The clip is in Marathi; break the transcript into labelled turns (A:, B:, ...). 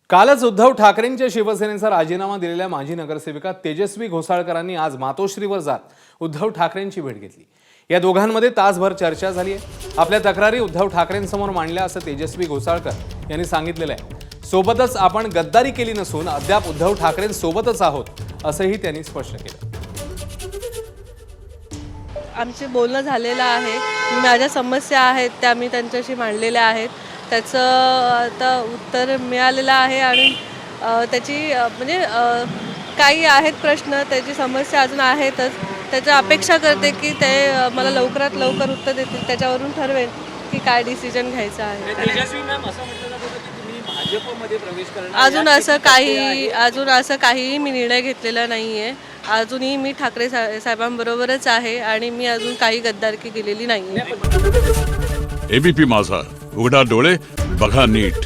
A: कालच उद्धव ठाकरेंच्या शिवसेनेचा राजीनामा दिलेल्या माजी नगरसेविका तेजस्वी घोसाळकरांनी आज मातोश्रीवर जात उद्धव ठाकरेंची भेट घेतली। या दोघांमध्ये तासभर चर्चा झाली आहे। आपल्या तक्रारी उद्धव ठाकरेंसमोर मांडल्या असं तेजस्वी घोसाळकर यांनी सांगितलेलं आहे। सोबतच आपण गद्दारी केली नसून अद्याप उद्धव ठाकरेंसोबतच आहोत असंही त्यांनी स्पष्ट केलं।
B: आमचे बोलणं झालेलं आहे। माझ्या समस्या आहेत त्या मी त्यांच्याशी मांडलेल्या आहेत। त्याचं आता उत्तर मिळालेलं आहे आणि त्याची म्हणजे काही आहेत प्रश्न, त्याची समस्या अजून आहेतच। त्याची अपेक्षा करते की ते मला लवकरात लवकर उत्तर देतील, त्याच्यावरून ठरवेल की काय डिसिजन घ्यायचं आहे।
C: तेजस्वी मॅम असं म्हटलं जात होतं की तुम्ही भाजपमध्ये प्रवेश करणार,
B: अजून असं काहीही मी निर्णय घेतलेला नाही आहे। अजूनही मी ठाकरे साहेबांबरोबरच आहे आणि मी अजून काही गद्दारकी केलेली नाही आहे।
D: एबीपी माझा, उघडा डोळे बघा नीट।